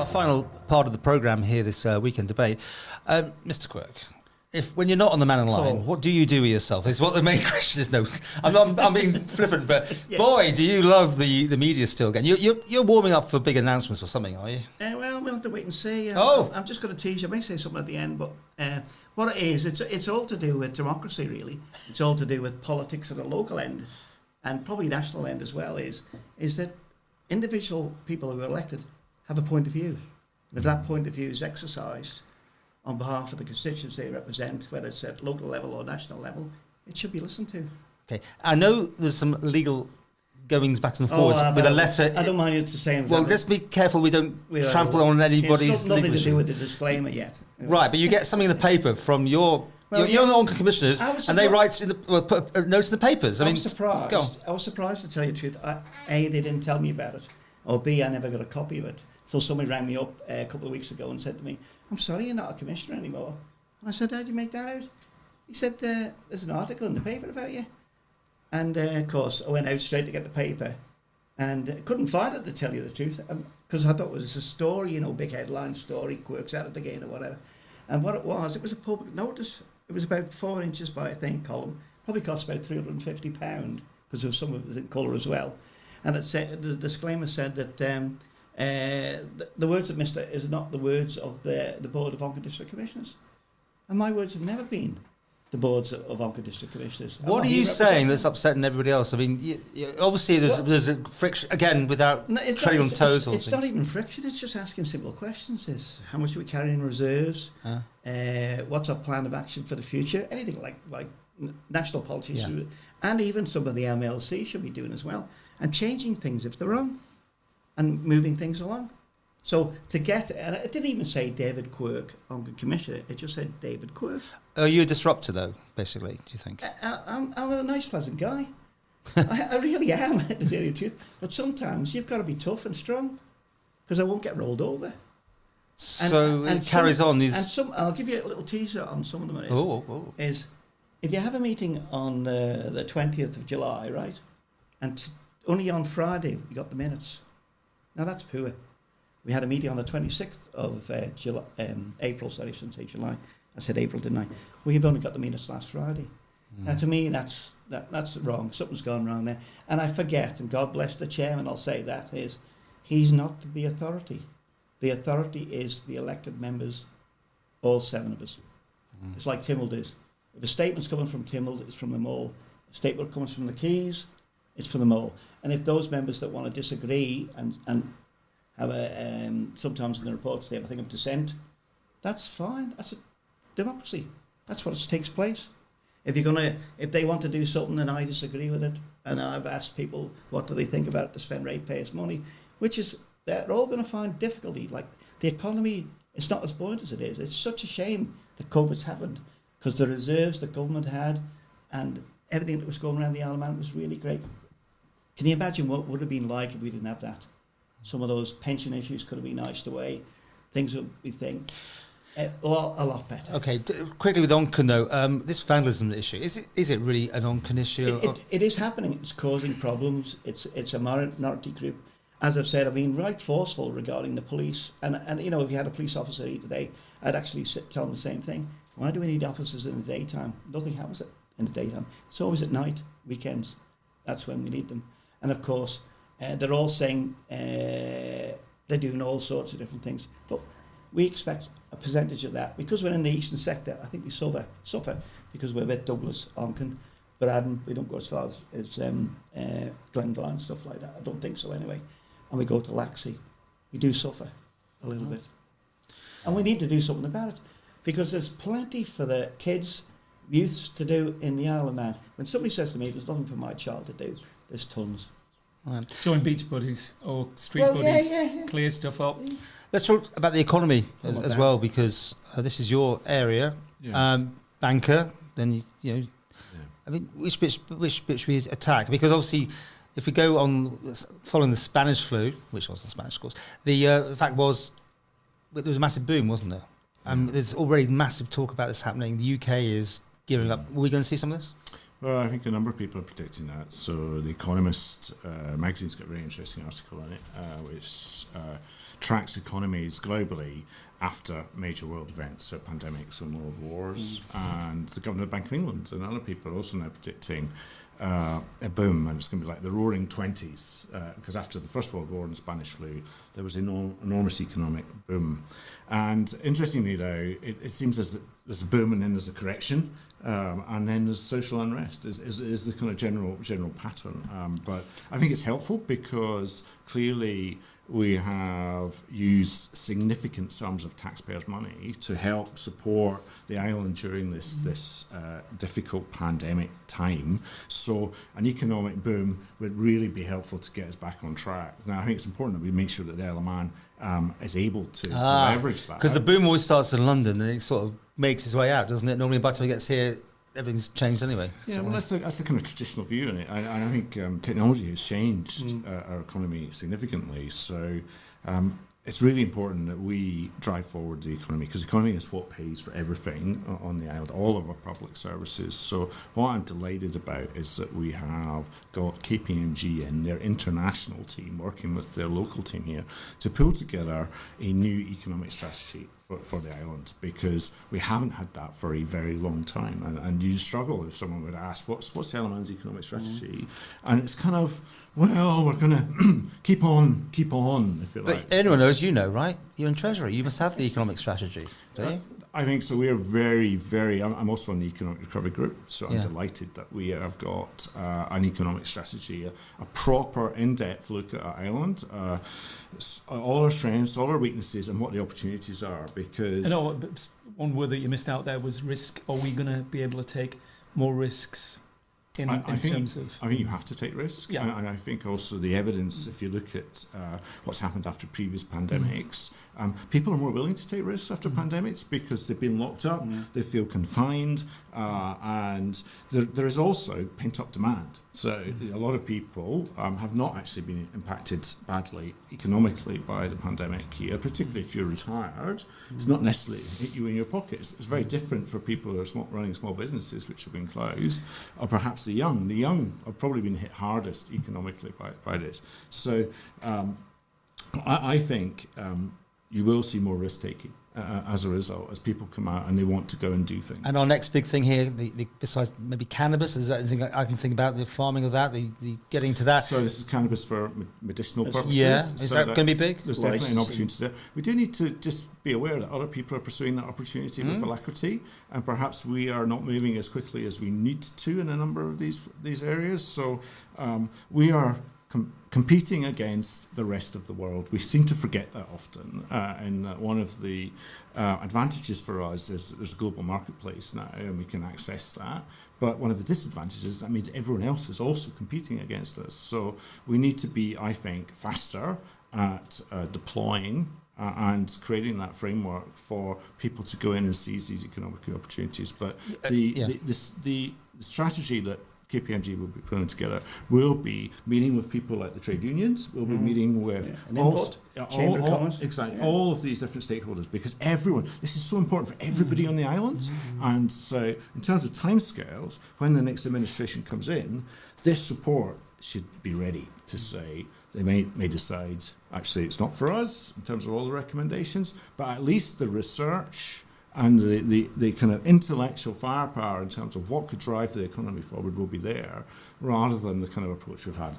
our final part of the programme here, this weekend debate. Mr. Quirk, when you're not on the Man in Line, what do you do with yourself? Is what the main question is. No, I'm being flippant, but boy, do you love the media still again. You're warming up for big announcements or something, are you? Well, we'll have to wait and see. I'm just going to tease you. I may say something at the end, but what it is, it's all to do with democracy, really. It's all to do with politics at a local end and probably national end as well, is that individual people who are elected have a point of view. And if that point of view is exercised on behalf of the constituents they represent, whether it's at local level or national level, it should be listened to. Okay, I know there's some legal goings back and forwards with a letter. I don't mind you to say. Well, let's be careful we don't trample on anybody's. It's got nothing to do with the disclaimer yet. Right, but you get something in the paper from your. You're the Onken commissioners, and they write put a note in the papers. I mean, surprised. Go on. I was surprised, to tell you the truth. A, they didn't tell me about it, or B, I never got a copy of it. So somebody rang me up a couple of weeks ago and said to me, "I'm sorry, you're not a commissioner anymore." And I said, "How did you make that out?" He said, "There's an article in the paper about you." And of course, I went out straight to get the paper, and couldn't find it, to tell you the truth, because I thought it was a story, big headline story, Quirk's at it again or whatever. And what it was a public notice. It was about 4 inches by, I think, column. Probably cost about £350 because there was some of it was in colour as well. And it said, the disclaimer said that the words of Mr. is not the words of the Board of Onken District Commissioners. And my words have never been the boards of Onken District Commissioners. What are you saying that's upsetting everybody else? I mean, obviously there's a friction, again, without treading on toes. It's not even friction, it's just asking simple questions. Is how much are we carrying in reserves? What's our plan of action for the future? Anything like national politics, and even some of the MLC should be doing as well. And changing things if they're wrong, and moving things along. So to get, and it didn't even say David Quirk, Onken Commissioner, it just said David Quirk. Are you a disruptor, though, basically, do you think? I'm a nice, pleasant guy. I really am, to tell you the truth. But sometimes you've got to be tough and strong, because I won't get rolled over. So it carries on. I'll give you a little teaser on some of them. Is if you have a meeting on the 20th of July, right, and only on Friday we got the minutes. Now that's poor. We had a meeting on the 26th of April, sorry, I shouldn't say July. I said April, didn't I? We've only got the minutes last Friday. Now, to me, that's wrong. Something's gone wrong there. And I forget, and God bless the chairman, I'll say that, is he's not the authority. The authority is the elected members, all 7 of us. It's like Tynwald is. If a statement's coming from Tynwald, it's from them all. A statement comes from the Keys, it's from them all. And if those members that want to disagree and have sometimes in the reports they have a thing of dissent, that's fine. That's a democracy. That's what takes place. If they want to do something and I disagree with it, and I've asked people what do they think about it to spend ratepayers' money, which is they're all going to find difficulty. Like the economy, it's not as buoyant as it is. It's such a shame that COVID's happened, because the reserves the government had and everything that was going around the Isle of Man was really great. Can you imagine what would have been like if we didn't have that? Some of those pension issues could have been iced away. Things would be a lot better. Okay, quickly with Onken though, this vandalism issue, is it really an Onken issue? It is happening. It's causing problems. It's a minority group. As I've said, I've been right forceful regarding the police. And if you had a police officer here today, I'd actually tell them the same thing. Why do we need officers in the daytime? Nothing happens in the daytime. It's always at night, weekends. That's when we need them. And of course, they're all saying they're doing all sorts of different things. But we expect a percentage of that. Because we're in the eastern sector, I think we suffer because we're with Douglas, Onken, Braddon. We don't go as far as Glenville and stuff like that. I don't think so anyway. And we go to Laxey. We do suffer a little bit. And we need to do something about it. Because there's plenty for the kids, youths to do in the Isle of Man. When somebody says to me, there's nothing for my child to do, there's tons. Right. Join beach buddies or street buddies, clear stuff up. Let's talk about the economy as well, because this is your area. Yes. Banker, then I mean, which bit should we attack? Because obviously, if we go on following the Spanish flu, which wasn't Spanish, of course, the fact was there was a massive boom, wasn't there? There's already massive talk about this happening. The UK is gearing up. Are we going to see some of this? Well, I think a number of people are predicting that. So The Economist magazine's got a very interesting article on it, which tracks economies globally after major world events, so pandemics and world wars. And the governor of the Bank of England and other people are also now predicting a boom, and it's going to be like the roaring 20s, because after the First World War and the Spanish flu, there was an enormous economic boom. And interestingly, though, it seems as there's a boom and then there's a correction, and then there's social unrest is the kind of general pattern. But I think it's helpful because clearly we have used significant sums of taxpayers' money to help support the island during this difficult pandemic time. So an economic boom would really be helpful to get us back on track. Now, I think it's important that we make sure that the Isle of Man is able to leverage that. Because the boom always starts in London and it sort of makes its way out, doesn't it? Normally by the time it gets here, everything's changed anyway. Yeah, well, that's the kind of traditional view in it. And I think technology has changed our economy significantly. So it's really important that we drive forward the economy, because the economy is what pays for everything on the island, all of our public services. So what I'm delighted about is that we have got KPMG and their international team working with their local team here to pull together a new economic strategy for the island, because we haven't had that for a very long time, and you struggle if someone would ask what's the Isle of Man's economic strategy, and it's kind of, well, we're going to keep on if you like. But anyone knows, you know, right? You're in Treasury, you must have the economic strategy, don't you? I think so. We are very, very. I'm also on the Economic Recovery Group, so I'm delighted that we have got an economic strategy, a proper, in-depth look at our island, all our strengths, all our weaknesses, and what the opportunities are. Because one word that you missed out there was risk. Are we going to be able to take more risks? I think you have to take risk, and I think also the evidence, if you look at what's happened after previous pandemics, people are more willing to take risks after pandemics because they've been locked up, they feel confined, and there is also pent-up demand. So a lot of people have not actually been impacted badly economically by the pandemic here, particularly if you're retired. It's not necessarily hit you in your pockets. It's very different for people who are running small businesses which have been closed, or perhaps the young. The young have probably been hit hardest economically by this. So I think you will see more risk-taking as a result, as people come out and they want to go and do things. And our next big thing here, besides maybe cannabis, is there anything I can think about, the farming of that, the getting to that? So this is cannabis for medicinal purposes. Yeah, is that going to be big? There's definitely an opportunity there. We do need to just be aware that other people are pursuing that opportunity with alacrity, and perhaps we are not moving as quickly as we need to in a number of these areas. So we are competing against the rest of the world. We seem to forget that often. And one of the advantages for us is that there's a global marketplace now and we can access that. But one of the disadvantages, that means everyone else is also competing against us. So we need to be, I think, faster at deploying and creating that framework for people to go in and seize these economic opportunities. But the strategy that KPMG will be putting together will be meeting with people like the trade unions, we'll be meeting with all of these different stakeholders, because this is so important for everybody on the island. And so in terms of timescales, when the next administration comes in, this report should be ready to say they may decide, actually it's not for us in terms of all the recommendations, but at least the research and the kind of intellectual firepower in terms of what could drive the economy forward will be there, rather than the kind of approach we've had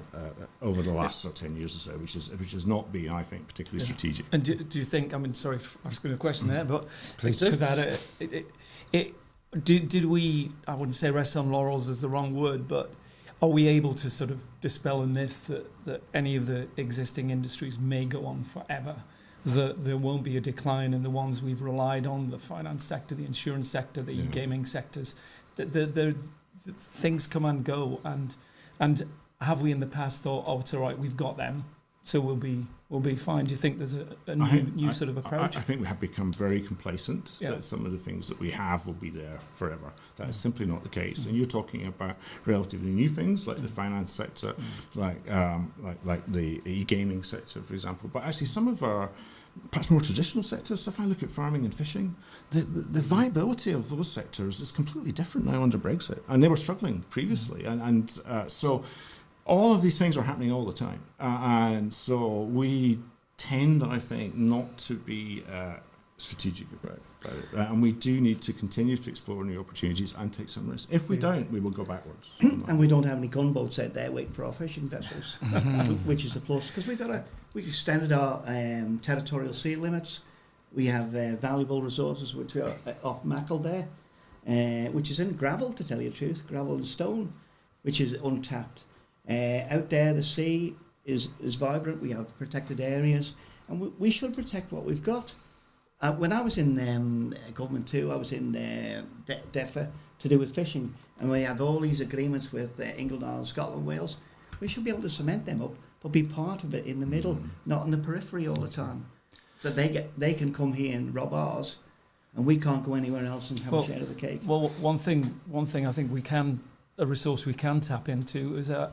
over the last 10 years or so, which has not been, I think, particularly strategic. And do you think, I mean, sorry for asking a question there, but please do. Because did we, I wouldn't say rest on laurels is the wrong word, but are we able to sort of dispel a myth that any of the existing industries may go on forever? That there won't be a decline in the ones we've relied on, the finance sector, the insurance sector, the e-gaming sectors. The things come and go, and have we in the past thought, oh, it's all right, we've got them, so we'll be fine? Do you think there's a new sort of approach? I think we have become very complacent that some of the things that we have will be there forever. That is simply not the case. And you're talking about relatively new things like the finance sector, like the e-gaming sector, for example. But actually, some of our perhaps more traditional sectors. So if I look at farming and fishing, the viability of those sectors is completely different now under Brexit, and they were struggling previously, so all of these things are happening all the time, and so we tend, I think, not to be strategic about it. And we do need to continue to explore new opportunities and take some risks. If we don't, we will go backwards. And we don't have any gunboats out there waiting for our fishing vessels, which is a plus, because we've extended our territorial sea limits. We have valuable resources which are off Mackle there, which is in gravel, to tell you the truth, gravel and stone, which is untapped. Out there, the sea is vibrant. We have protected areas, and we should protect what we've got. When I was in government too, I was in DEFA to do with fishing, and we have all these agreements with England, Ireland, Scotland, Wales. We should be able to cement them up, but be part of it in the middle, not in the periphery all the time. So they can come here and rob ours, and we can't go anywhere else and have a share of the cake. Well, one thing I think a resource we can tap into is our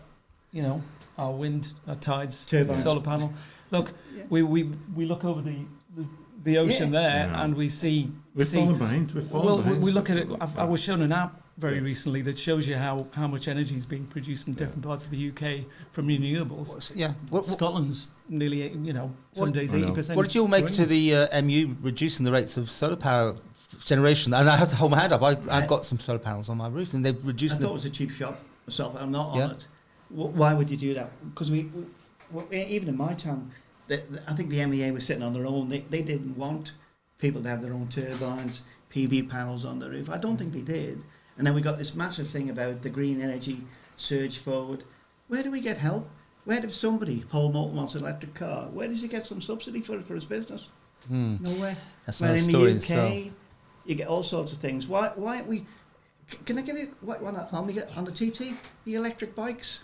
wind, our tides, turbines, solar panel. Look, we look over the ocean there, and we see. We're falling behind. We look at it. I was shown an app very recently that shows you how much energy is being produced in different parts of the UK from renewables. Scotland's nearly, some days 80%. What did you all make to the MU reducing the rates of solar power generation? And I have to hold my hand up. I've got some solar panels on my roof, and they've reduced. I thought it was a cheap shot myself. I'm not on it. Why would you do that? Because we even in my town, I think the MEA was sitting on their own. They didn't want people to have their own turbines, PV panels on the roof. I don't think they did. And then we got this massive thing about the green energy surge forward. Where do we get help? Where does somebody, Paul Moulton wants an electric car, where does he get some subsidy for his business? Nowhere. That's where not in story the UK, you get all sorts of things. Why aren't we... Can I give you one on the TT, the electric bikes?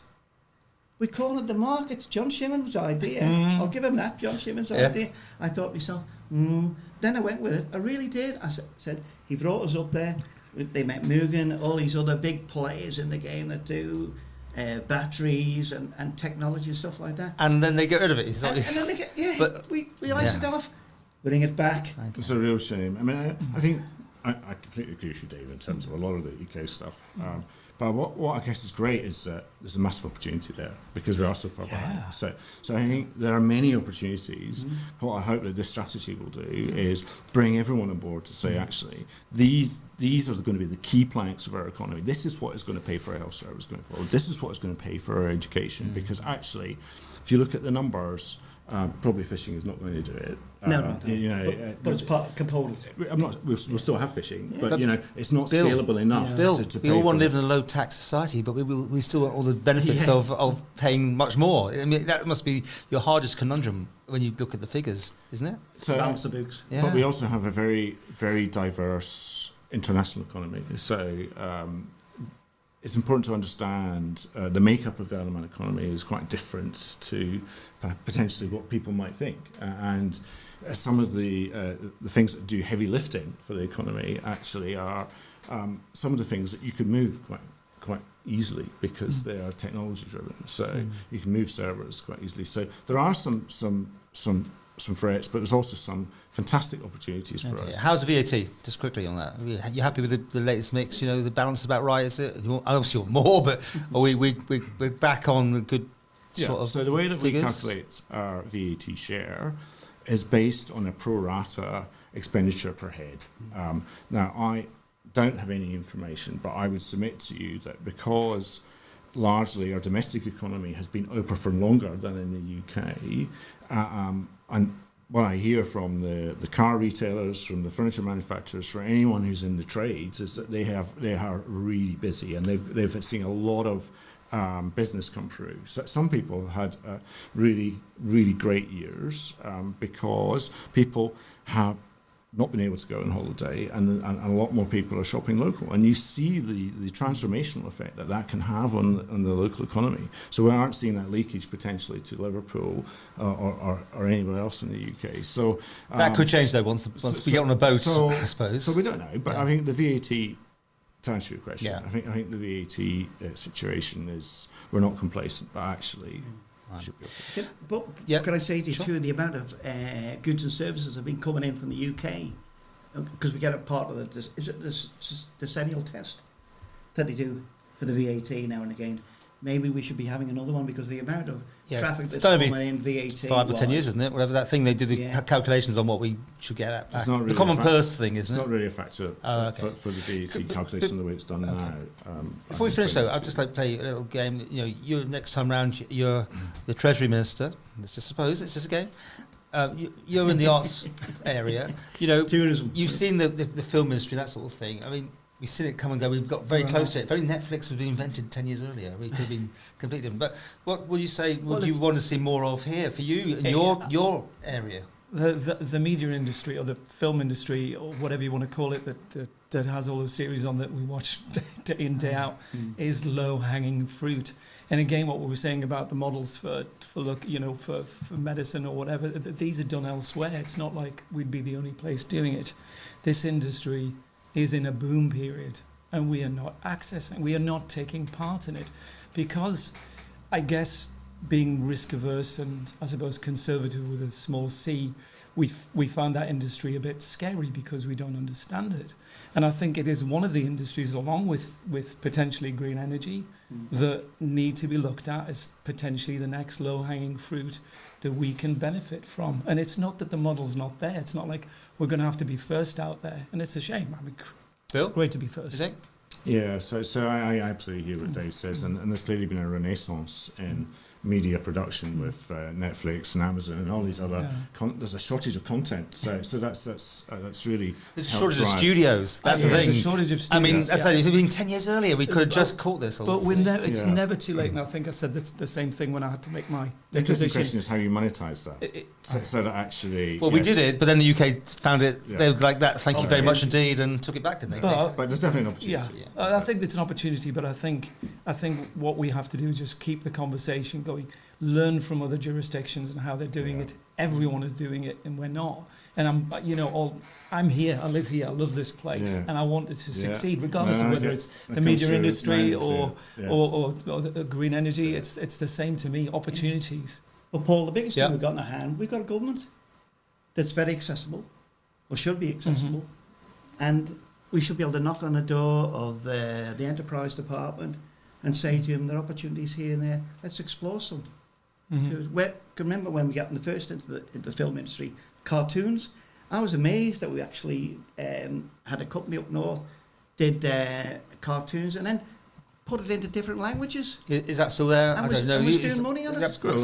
We cornered the market. John Shimmins' idea. I'll give him that. John Shimmins' idea. I thought to myself, Then I went with it. I really did. I said, he brought us up there. They met Mugen, all these other big players in the game that do batteries and technology and stuff like that. And then they get rid of it. And then they get, we ice it off, bring it back. It's a real shame. I mean, I think I completely agree with you, Dave, in terms of a lot of the UK stuff. But what I guess is great is that there's a massive opportunity there because we are so far behind. So I think there are many opportunities. What I hope that this strategy will do is bring everyone on board to say, actually, these are going to be the key planks of our economy. This is what is going to pay for our health service going forward. This is what is going to pay for our education. Because actually, if you look at the numbers, probably fishing is not going to do it. No. But it's part of components. We'll still have fishing, but it's not scalable enough. To we all want to live in a low tax society, but we still want all the benefits of paying much more. I mean, that must be your hardest conundrum when you look at the figures, isn't it? So balance the books. Yeah. But we also have a very, very diverse international economy. So it's important to understand the makeup of the Isle economy is quite different to potentially what people might think. And some of the things that do heavy lifting for the economy actually are some of the things that you can move quite easily because they are technology driven. So you can move servers quite easily. So there are some threats, but there's also some fantastic opportunities for us. How's the VAT? Just quickly on that. Are you happy with the latest mix? The balance is about right, is it? Obviously you want more, but are we're back on a good sort of so the way that figures? we calculate our VAT share is based on a pro rata expenditure per head. Now, I don't have any information, but I would submit to you that because largely our domestic economy has been open for longer than in the UK, and what I hear from the car retailers, from the furniture manufacturers, from anyone who's in the trades, is that they are really busy and they've seen a lot of business come through. So some people had really, really great years because people have not been able to go on holiday, and a lot more people are shopping local. And you see the transformational effect that can have on the local economy. So we aren't seeing that leakage potentially to Liverpool or anywhere else in the UK. So that could change though once we get on a boat, I suppose. So we don't know, but I think the VAT. To answer your question, I think the VAT situation is, we're not complacent, but actually should be okay. But can I say to you too, the amount of goods and services have been coming in from the UK, because we get a part of the decennial test that they do for the VAT now and again. maybe we should be having another one because the amount of traffic that's coming in VAT 5 or 10 years, isn't it? Whatever that thing they do the calculations on what we should get at back. Really the common purse thing, isn't it? It's not really a factor for the VAT calculation the way it's done now. Before we finish though, I'd just like to play a little game. You know, you next time round, you're the Treasury Minister. Let's just suppose it's just a game. You're in the arts area. You know, tourism. You've seen the film industry, that sort of thing. I mean, we've seen it come and go. We've got very close to it. Very Netflix was invented 10 years earlier. We could have been completely different. But what would you say would you want to see more of here for you in your area? The media industry or the film industry or whatever you want to call it that has all the series on that we watch day in, day out is low-hanging fruit. And again, what we were saying about the models for medicine or whatever, these are done elsewhere. It's not like we'd be the only place doing it. This industry is in a boom period and we are not taking part in it because I guess being risk averse and I suppose conservative with a small c, we found that industry a bit scary because we don't understand it. And I think it is one of the industries along with potentially green energy that need to be looked at as potentially the next low-hanging fruit that we can benefit from. And it's not that the model's not there. It's not like we're going to have to be first out there. And it's a shame. I mean, Bill? Great to be first. Is it? Yeah, so I absolutely hear what Dave says, and there's clearly been a renaissance in media production with Netflix and Amazon and all these other. There's a shortage of content, so that's really. There's a shortage of studios. That's the thing. There's a shortage of studios. I mean, if it had been 10 years earlier, we could have just caught this. But it's never too late. And I think I said the same thing when I had to make my. The interesting question is how you monetize that. So that actually. Well, we did it, but then the UK found it. They were like that. Thank you very much indeed, and took it back, didn't they? But there's definitely an opportunity. Yeah, I think it's an opportunity, but I think what we have to do is just keep the conversation going, learn from other jurisdictions and how they're doing it. Everyone is doing it, and we're not. And I'm here. I live here. I love this place, and I want it to succeed, regardless of whether it's the media industry or the green energy. It's the same to me. Opportunities. Well, Paul, the biggest thing we've got in our hand, we've got a government that's very accessible, or should be accessible, and we should be able to knock on the door of the enterprise department and say to them, there are opportunities here and there. Let's explore some. Remember when we got first into the film industry, cartoons? I was amazed that we actually had a company up north did cartoons and then put it into different languages. Is that still there? I don't know. And was doing money on it. That's great.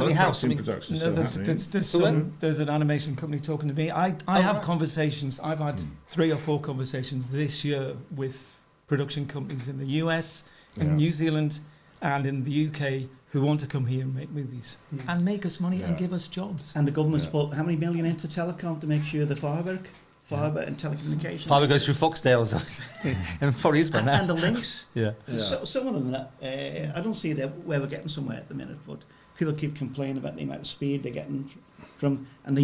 There's an animation company talking to me. I have conversations. I've had 3 or 4 conversations this year with production companies in the US, in New Zealand, and in the UK who want to come here and make movies and make us money and give us jobs. And the government's put how many million into telecom to make sure the fibre and telecommunications. Fibre goes through Foxdale, and probably is by now. And the links. So, some of them, I don't see where we're getting somewhere at the minute, but people keep complaining about the amount of speed they're getting from, and the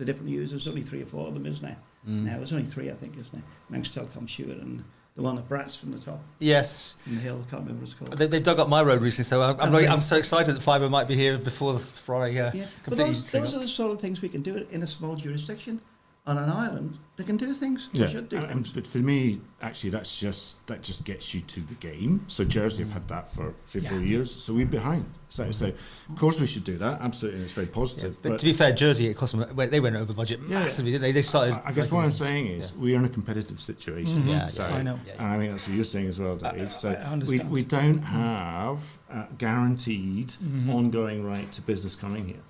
different users. There's only 3 or 4 of them, isn't there? Now, there's only 3, I think, isn't there? Manx Telecom, Stewart, and the one that brats from the top. Yes. In the hill, I can't remember what it's called. They've dug up my road recently, so I'm so excited that fibre might be here before I but those are the sort of things we can do in a small jurisdiction. On an island, they can do things. They should do things. But for me, actually, that just gets you to the game. So Jersey have had that for 4 years, so we're behind. So of course we should do that. Absolutely, and it's very positive. But to be fair, Jersey, it cost them. They went over budget massively, didn't they? They started. I guess what I'm saying is we are in a competitive situation. I know. And I think that's what you're saying as well, Dave. I understand. We don't have guaranteed ongoing right to business coming here.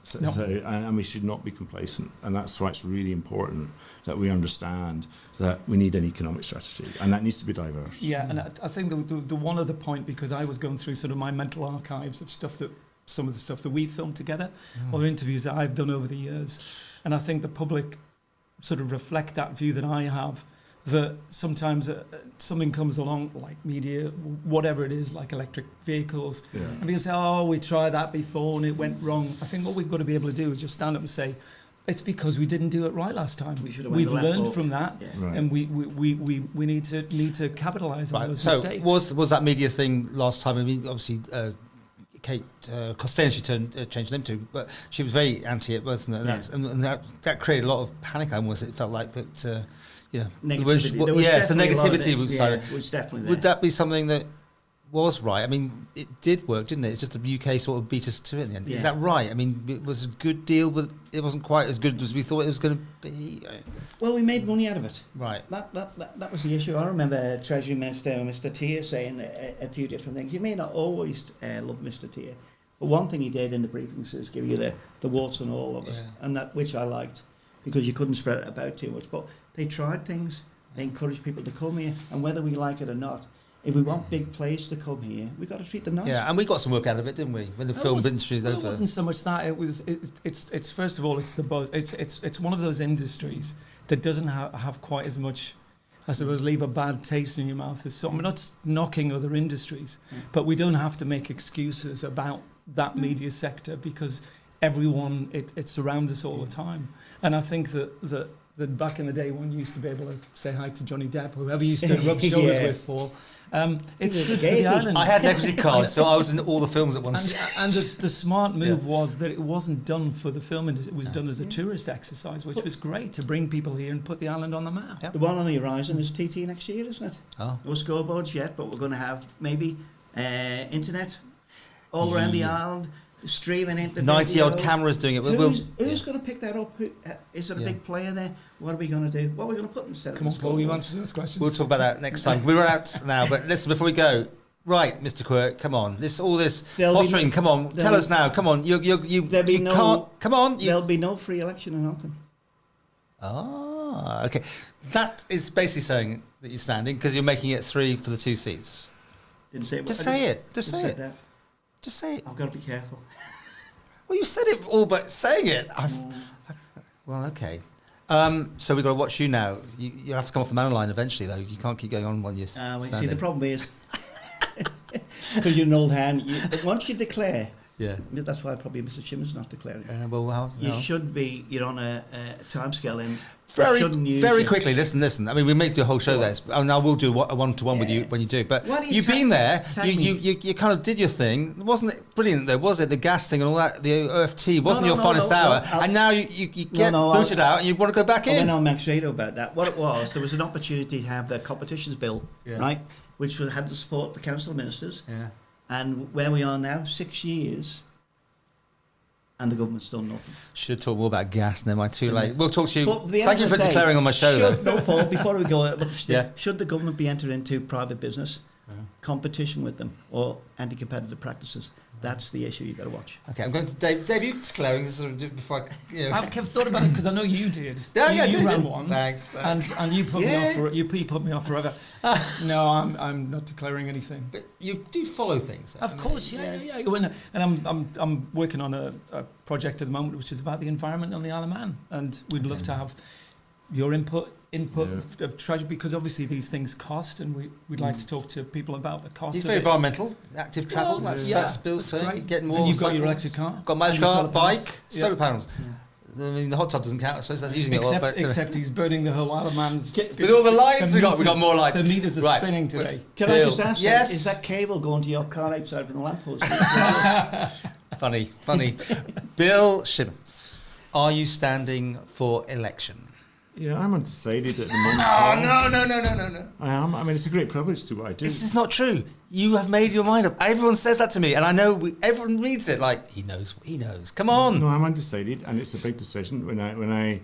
And we should not be complacent. And that's why it's really important that we understand that we need an economic strategy, and that needs to be diverse. Yeah, and I think the one other point, because I was going through sort of my mental archives of some of the stuff that we filmed together, or interviews that I've done over the years, and I think the public sort of reflect that view that I have, that sometimes something comes along, like media, whatever it is, like electric vehicles, and people say, oh, we tried that before and it went wrong. I think what we've got to be able to do is just stand up and say, it's because we didn't do it right last time. We've learned from that, and we need to capitalise on those mistakes. Was that media thing last time? I mean, obviously, Kate Costain, she changed name to, but she was very anti it, wasn't it? And that created a lot of panic. Almost, it felt like that. Negativity. The negativity was definitely there. Would that be something that was right. I mean, it did work, didn't it? It's just the UK sort of beat us to it in the end. Yeah. Is that right? I mean, it was a good deal, but it wasn't quite as good as we thought it was going to be. Well, we made money out of it. Right. That was the issue. I remember Treasury Minister Mr. Tier saying a few different things. You may not always love Mr. Tier, but one thing he did in the briefings is give you the warts and all of it, and that which I liked, because you couldn't spread it about too much. But they tried things. They encouraged people to come here, and whether we like it or not, if we want big players to come here, we've got to treat them nice. Yeah, and we got some work out of it, didn't we? When the film industry is over. It wasn't so much that. It's first of all, it's the buzz. It's one of those industries that doesn't have quite as much, I suppose, leave a bad taste in your mouth as some. We're not knocking other industries, but we don't have to make excuses about that media sector, because everyone it surrounds us all the time. And I think that back in the day, one used to be able to say hi to Johnny Depp, whoever used to rub shoulders with Paul. It's good for the island. I had an equity card, so I was in all the films at once. And the smart move was that it wasn't done for the film industry. It was done as a tourist exercise, which was great to bring people here and put the island on the map. Yep. The one on the horizon is TT next year, isn't it? Oh. No scoreboards yet, but we're going to have maybe internet all around the island. Streaming into 90-odd cameras doing it. Who's going to pick that up? Is there a big player there? What are we going to do? What are we going to put instead? Come on, Paul, you answer those questions. We'll talk about that next time. We're out now, but listen, before we go, right, Mr. Quirk, come on. All this posturing, come on, tell us now. Come on, you can't. Come on. There'll be no free election in Oakham. Ah, okay. That is basically saying that you're standing because you're making it 3 for the 2 seats. Didn't say it. Just say it. Just say it. That. Just say it. I've got to be careful. Well, you said it all, but saying it. Well, okay. So we've got to watch you now. You have to come off the mountain line eventually, though. You can't keep going on while you're standing. See, the problem is, because you're an old hand, once you declare, that's why probably Mr. Shimmins not declaring. You should be. You're on a timescale in. Very quickly, listen. I mean, we may do a whole show there, and I will do a one-to-one with you when you do. But you've been there. You kind of did your thing. Wasn't it brilliant though? Was it the gas thing and all that? The OFT wasn't your finest hour, and now you get booted out, and you want to go back in. I went on Max Radio about that. What it was, there was an opportunity to have the competitions bill, right, which had to support the council ministers. Yeah. And where we are now, 6 years. And the government's done nothing. Should talk more about gas. Never mind, too late. We'll talk to you. Thank you for declaring on my show, though. No, Paul, before we go, should the government be entered into private business, competition with them, or anti-competitive practices? That's the issue you've got to watch. Okay, I'm going to Dave. Dave, you declaring this before I... I've thought about it because I know you did. You ran once. Thanks. And you put me off. You put me off forever. No, I'm not declaring anything. But you do follow things. Of course, yeah. And I'm working on a project at the moment which is about the environment on the Isle of Man, and we'd love to have your input of treasure, because obviously these things cost, and we'd like to talk to people about the cost. It's very environmental, active travel. That's Bill's thing. Great. Getting more. And you've got your electric car. Got my car, bike, solar panels. Yeah. I mean, the hot tub doesn't count. I suppose that's using it a lot. But except he's burning the whole Isle of Man's. With all the lights, we got more lights. The meters are spinning today. Can I just ask? Yes. Is that cable going to your car outside from the lamppost? Funny. Bill Shimmins, are you standing for election? Yeah, I'm undecided at the moment. No. I am. I mean, it's a great privilege to do what I do. This is not true. You have made your mind up. Everyone says that to me, and I know everyone reads it like, he knows. Come on. No, I'm undecided, and it's a big decision. When I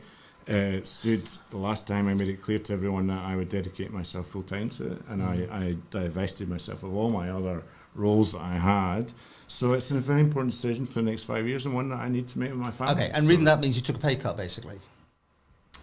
stood the last time, I made it clear to everyone that I would dedicate myself full-time to it, and I divested myself of all my other roles that I had. So it's a very important decision for the next 5 years, and one that I need to make with my family. Okay, and reading that means you took a pay cut, basically.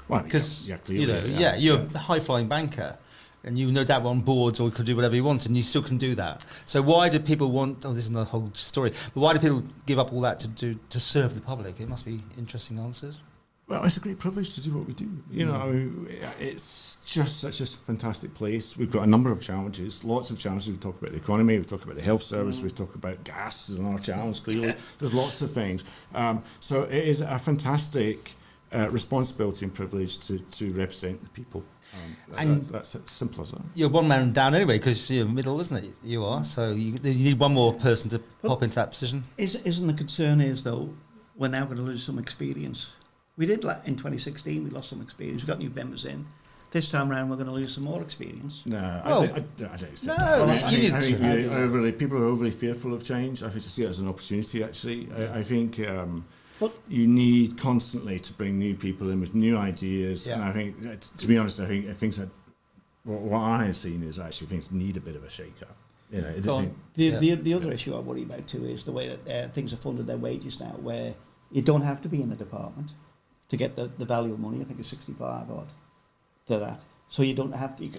Well, because you're a high-flying banker, and you no doubt were on boards or could do whatever you want, and you still can do that. So why do people want? Oh, this is another whole story. But why do people give up all that to serve the public? It must be interesting answers. Well, it's a great privilege to do what we do. You know, it's just such a fantastic place. We've got a number of challenges, lots of challenges. We talk about the economy, we talk about the health service, we talk about gas is another challenge. Clearly, there's lots of things. So it is a fantastic responsibility and privilege to represent the people. And that's simple as that. You're one man down anyway, because you're middle, isn't it? You are. So you need one more person to pop into that position. Isn't the concern is, though, we're now going to lose some experience. We did in 2016, we lost some experience. We got new members in. this time round we're going to lose some more experience. No, I don't say that. People are overly fearful of change. I think to see it as an opportunity, actually. I think you need constantly to bring new people in with new ideas. Yeah. And I think, to be honest, I think things that what I have seen is actually things need a bit of a shake-up. You know, the other issue I worry about too is the way that things are funded their wages now, where you don't have to be in a department to get the value of money. I think it's 65 odd to that. So you don't have to.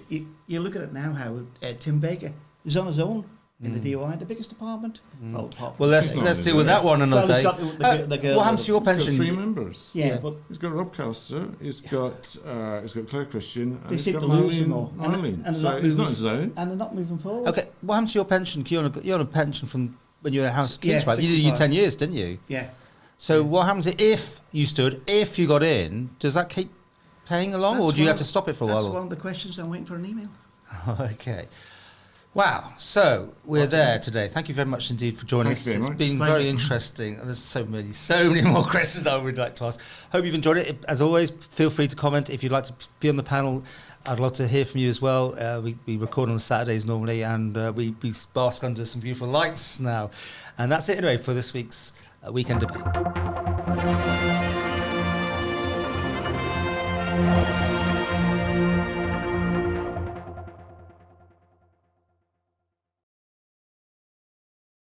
You look at it now how Tim Baker is on his own in the DOI, the biggest department. Well, let's deal with that one another day. What happens to your pension? He's got 3 members. Yeah, but he's got Rob Calster, he's got Claire Christian, and he's got Marlene. So he's not his own. And they're not moving forward. Okay, what happens to your pension? You're on a pension from when you were at House of Keys, right? You did 10 years, didn't you? Yeah. So what happens if you got in? Does that keep paying along, or do you have to stop it for a while? That's one of the questions. I'm waiting for an email. Okay. Wow. So we're there today. Thank you very much indeed for joining us. It's been very interesting. And there's so many more questions I would like to ask. Hope you've enjoyed it. As always, feel free to comment if you'd like to be on the panel. I'd love to hear from you as well. We record on Saturdays normally, and we bask under some beautiful lights now. And that's it anyway for this week's Weekend Debate.